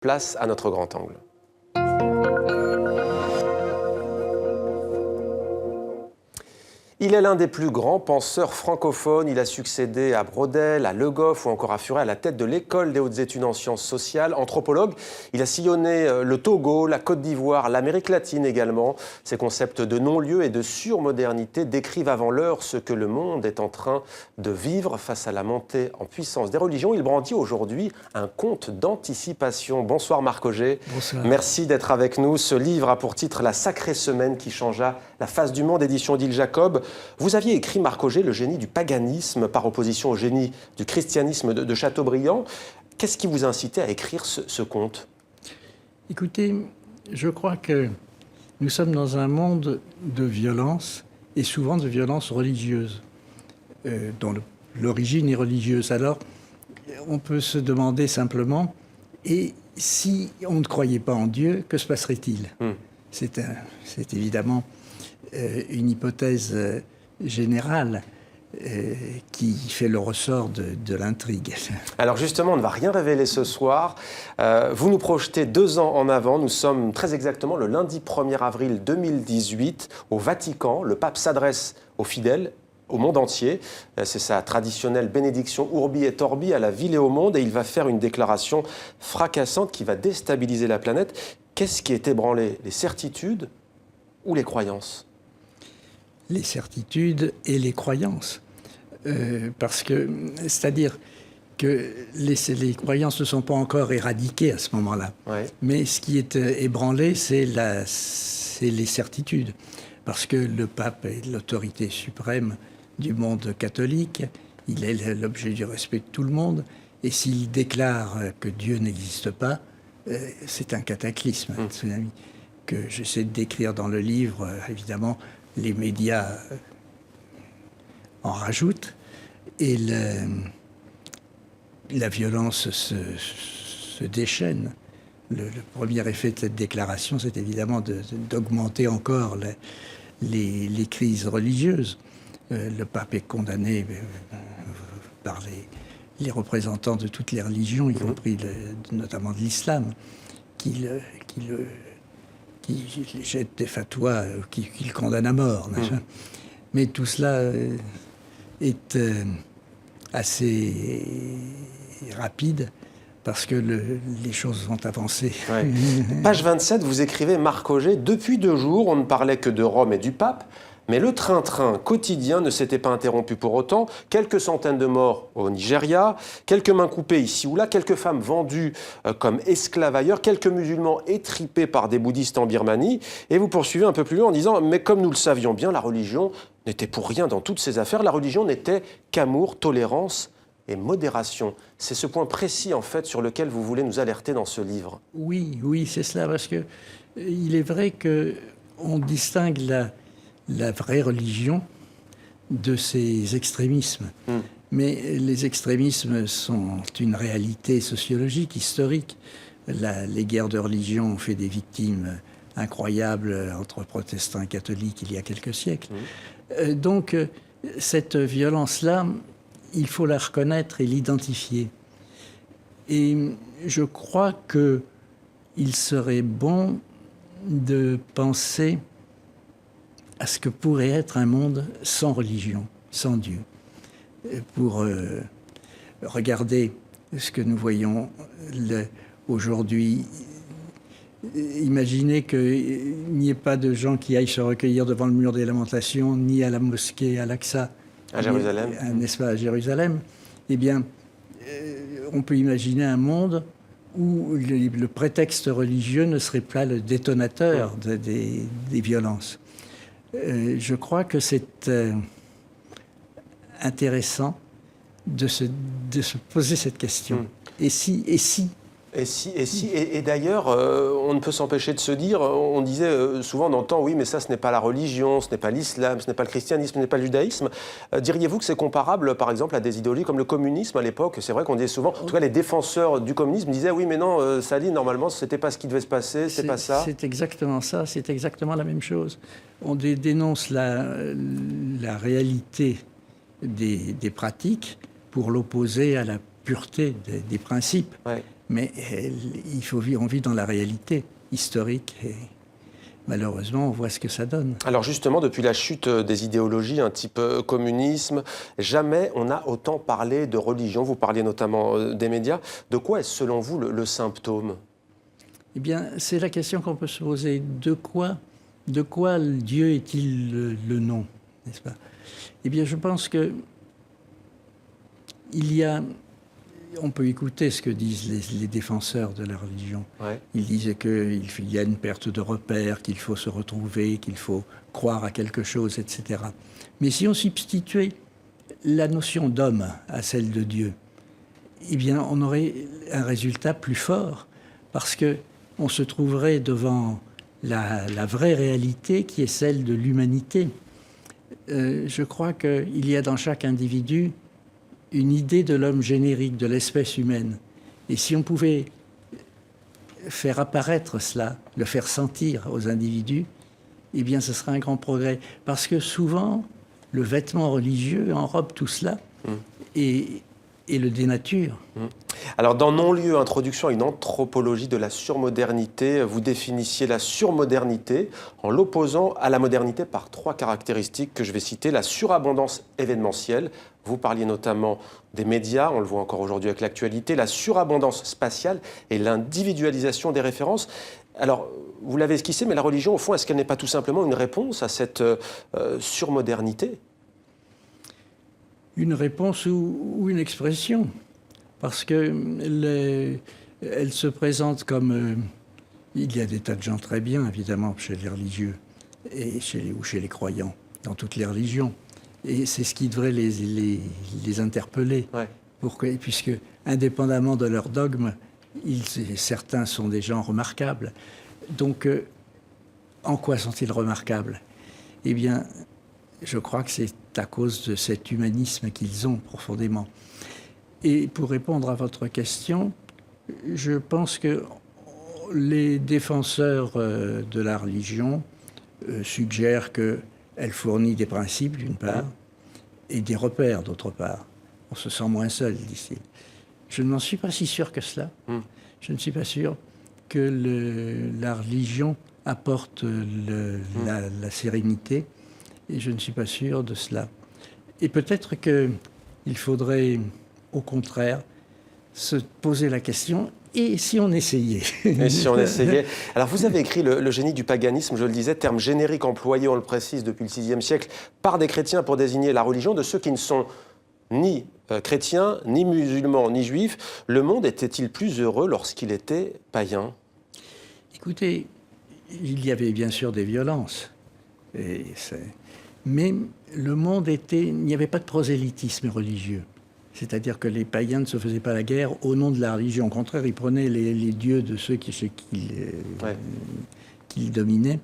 Place à notre grand angle. Il est l'un des plus grands penseurs francophones. Il a succédé à Braudel, à Le Goff ou encore à Furet à la tête de l'École des hautes études en sciences sociales. Anthropologue, il a sillonné le Togo, la Côte d'Ivoire, l'Amérique latine également. Ses concepts de non-lieu et de surmodernité décrivent avant l'heure ce que le monde est en train de vivre face à la montée en puissance des religions. Il brandit aujourd'hui un conte d'anticipation. Bonsoir Marc Augé. Bonsoir. Merci d'être avec nous. Ce livre a pour titre « La sacrée semaine qui changea la face du monde », édition Odile Jacob. Vous aviez écrit, Marc Augé, le génie du paganisme par opposition au génie du christianisme de Chateaubriand. Qu'est-ce qui vous a incité à écrire ce conte? Écoutez, je crois que nous sommes dans un monde de violence, et souvent de violence religieuse, dont l'origine est religieuse. Alors, on peut se demander simplement, et si on ne croyait pas en Dieu, que se passerait-il? C'est évidemment une hypothèse générale qui fait le ressort de l'intrigue. Alors justement, on ne va rien révéler ce soir. Vous nous projetez 2 ans en avant. Nous sommes très exactement le lundi 1er avril 2018 au Vatican. Le pape s'adresse aux fidèles, au monde entier. C'est sa traditionnelle bénédiction Urbi et Orbi à la ville et au monde. Et il va faire une déclaration fracassante qui va déstabiliser la planète. Qu'est-ce qui est ébranlé? Les certitudes ou les croyances? Les certitudes et les croyances. Parce que, c'est-à-dire que les croyances ne sont pas encore éradiquées à ce moment-là. Ouais. Mais ce qui est ébranlé, c'est les certitudes. Parce que le pape est l'autorité suprême du monde catholique, il est l'objet du respect de tout le monde, et s'il déclare que Dieu n'existe pas, c'est un cataclysme, un tsunami, que j'essaie de décrire dans le livre. Évidemment, les médias en rajoutent, et la violence se déchaîne. Le premier effet de cette déclaration, c'est évidemment d'augmenter encore les crises religieuses. Le pape est condamné par les représentants de toutes les religions, y compris notamment de l'islam, qui jette des fatwas, qui le condamne à mort. Mais tout cela est assez rapide parce que les choses vont avancer. Ouais. Page 27, vous écrivez, Marc Augé, « Depuis 2 jours, on ne parlait que de Rome et du pape, mais le train-train quotidien ne s'était pas interrompu pour autant. Quelques centaines de morts au Nigeria, quelques mains coupées ici ou là, quelques femmes vendues comme esclaves ailleurs, quelques musulmans étripés par des bouddhistes en Birmanie. » Et vous poursuivez un peu plus loin en disant « Mais comme nous le savions bien, la religion n'était pour rien dans toutes ces affaires. La religion n'était qu'amour, tolérance et modération. » C'est ce point précis, en fait, sur lequel vous voulez nous alerter dans ce livre. Oui, c'est cela, parce que il est vrai qu'on distingue la vraie religion de ces extrémismes. Mais les extrémismes sont une réalité sociologique, historique. Les guerres de religion ont fait des victimes incroyables entre protestants et catholiques il y a quelques siècles. Donc, cette violence-là, il faut la reconnaître et l'identifier. Et je crois qu'il serait bon de penser à ce que pourrait être un monde sans religion, sans Dieu. Pour regarder ce que nous voyons aujourd'hui, imaginez qu'il n'y ait pas de gens qui aillent se recueillir devant le mur des lamentations, ni à la mosquée Al-Aqsa, à Jérusalem. N'est-ce pas, à Jérusalem. Eh bien, on peut imaginer un monde où le prétexte religieux ne serait pas le détonateur des violences. Je crois que c'est intéressant de se poser cette question. Et si Et d'ailleurs, on ne peut s'empêcher de se dire, on disait souvent, on entend, oui, mais ça, ce n'est pas la religion, ce n'est pas l'islam, ce n'est pas le christianisme, ce n'est pas le judaïsme. Diriez-vous que c'est comparable, par exemple, à des idéologies comme le communisme à l'époque? C'est vrai qu'on disait souvent, en tout cas, les défenseurs du communisme disaient, oui, mais non, Staline, normalement, ce n'était pas ce qui devait se passer, c'est pas ça. C'est exactement ça, c'est exactement la même chose. On dénonce la réalité des pratiques pour l'opposer à la pureté des principes. Ouais. Mais on vit dans la réalité historique et malheureusement, on voit ce que ça donne. Alors justement, depuis la chute des idéologies, un type communisme, jamais on n'a autant parlé de religion. Vous parliez notamment des médias. De quoi est selon vous le symptôme ? Eh bien, c'est la question qu'on peut se poser. De quoi Dieu est-il le nom, n'est-ce pas? Eh bien, je pense que on peut écouter ce que disent les défenseurs de la religion. Ouais. Ils disent qu'il y a une perte de repères, qu'il faut se retrouver, qu'il faut croire à quelque chose, etc. Mais si on substituait la notion d'homme à celle de Dieu, eh bien, on aurait un résultat plus fort, parce qu'on se trouverait devant la vraie réalité qui est celle de l'humanité. Je crois qu'il y a dans chaque individu une idée de l'homme générique, de l'espèce humaine. Et si on pouvait faire apparaître cela, le faire sentir aux individus, eh bien, ce serait un grand progrès. Parce que souvent, le vêtement religieux enrobe tout cela et le dénature. Alors, dans Non-lieu, introduction à une anthropologie de la surmodernité, vous définissiez la surmodernité en l'opposant à la modernité par 3 caractéristiques que je vais citer. La surabondance événementielle, vous parliez notamment des médias, on le voit encore aujourd'hui avec l'actualité, la surabondance spatiale et l'individualisation des références. Alors, vous l'avez esquissé, mais la religion, au fond, est-ce qu'elle n'est pas tout simplement une réponse à cette surmodernité ? Une réponse ou une expression, parce que elle se présente comme... il y a des tas de gens très bien, évidemment, chez les religieux ou chez les croyants, dans toutes les religions. Et c'est ce qui devrait les interpeller, ouais. Puisque, indépendamment de leur dogme, certains sont des gens remarquables. Donc, en quoi sont-ils remarquables? Eh bien, je crois que c'est à cause de cet humanisme qu'ils ont profondément. Et pour répondre à votre question, je pense que les défenseurs de la religion suggèrent qu'elle fournit des principes, d'une part, et des repères, d'autre part. On se sent moins seul, disent-ils. Je n'en suis pas si sûr que cela. Je ne suis pas sûr que la religion apporte la sérénité, et je ne suis pas sûr de cela. Et peut-être qu'il faudrait, au contraire, se poser la question, et si on essayait? Et si on essayait? Alors, vous avez écrit le génie du paganisme, je le disais, terme générique employé, on le précise, depuis le VIe siècle, par des chrétiens pour désigner la religion de ceux qui ne sont ni chrétiens, ni musulmans, ni juifs. Le monde était-il plus heureux lorsqu'il était païen? Écoutez, il y avait bien sûr des violences, mais le monde il n'y avait pas de prosélytisme religieux. C'est-à-dire que les païens ne se faisaient pas la guerre au nom de la religion. Au contraire, ils prenaient les dieux de ceux qu'ils dominaient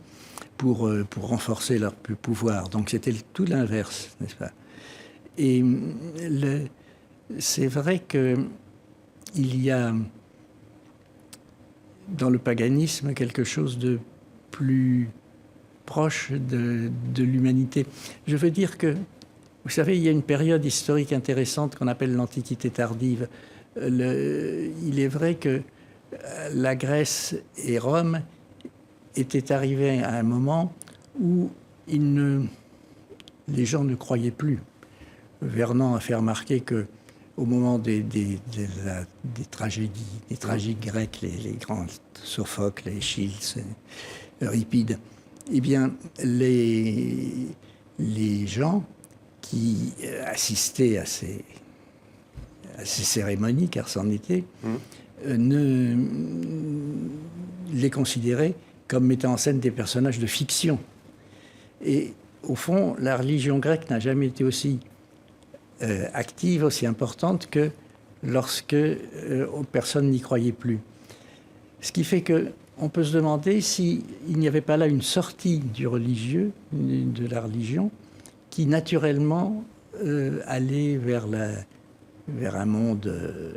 pour renforcer leur pouvoir. Donc c'était tout l'inverse, n'est-ce pas? Et c'est vrai qu'il y a dans le paganisme quelque chose de plus proche de l'humanité. Je veux dire que, vous savez, il y a une période historique intéressante qu'on appelle l'Antiquité tardive. Il est vrai que la Grèce et Rome étaient arrivés à un moment où les gens ne croyaient plus. Vernon a fait remarquer qu'au moment des tragédies, des tragiques grecs, les grands Sophocle, Échille, Euripide, eh bien, les gens qui assistaient à ces cérémonies, car c'en était, les considéraient comme mettant en scène des personnages de fiction. Et au fond, la religion grecque n'a jamais été aussi active, aussi importante que lorsque personne n'y croyait plus. Ce qui fait qu'on peut se demander s'il n'y avait pas là une sortie du religieux, de la religion, qui naturellement allait vers un monde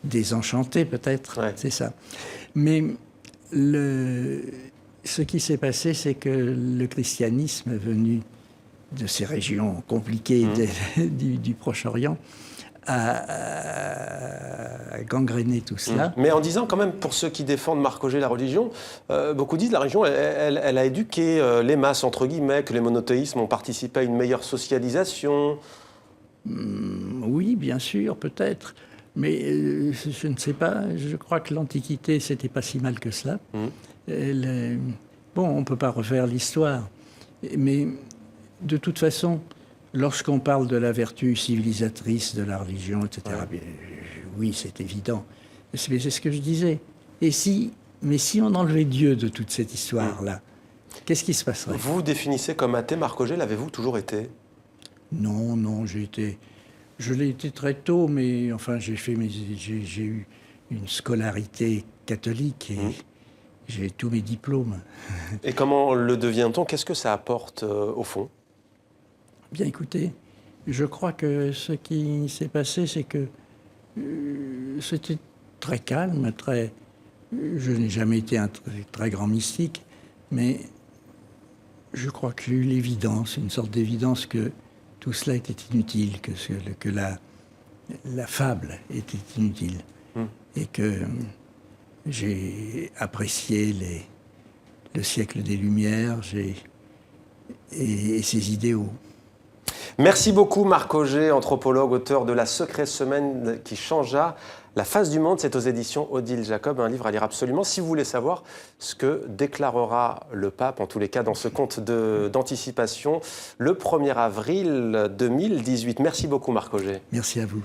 désenchanté, peut-être, ouais. C'est ça. Mais ce qui s'est passé, c'est que le christianisme, venu de ces régions compliquées du Proche-Orient, a gangréné tout cela. Mais en disant quand même, pour ceux qui défendent Marc Augé, la religion, beaucoup disent que la religion, elle a éduqué les masses, entre guillemets, que les monothéismes ont participé à une meilleure socialisation. Oui, bien sûr, peut-être. Mais je ne sais pas. Je crois que l'Antiquité, c'était pas si mal que cela. Bon, on ne peut pas refaire l'histoire. Mais de toute façon, lorsqu'on parle de la vertu civilisatrice de la religion, etc., bien, oui, c'est évident. C'est ce que je disais. Mais si on enlevait Dieu de toute cette histoire-là, qu'est-ce qui se passerait? Vous vous définissez comme athée, Marc Augé, l'avez-vous toujours été? Non, non, je l'ai été très tôt, mais enfin, j'ai eu une scolarité catholique et j'ai tous mes diplômes. Et comment le devient-on? Qu'est-ce que ça apporte au fond? Bien, écoutez, je crois que ce qui s'est passé, c'est que c'était très calme, je n'ai jamais été un très grand mystique, mais je crois que j'ai eu l'évidence, une sorte d'évidence que tout cela était inutile, que la fable était inutile, et que j'ai apprécié le siècle des Lumières et ses idéaux. Merci beaucoup Marc Augé, anthropologue, auteur de La secrète semaine qui changea la face du monde. C'est aux éditions Odile Jacob, un livre à lire absolument si vous voulez savoir ce que déclarera le pape, en tous les cas dans ce conte d'anticipation, le 1er avril 2018. Merci beaucoup Marc Augé. Merci à vous.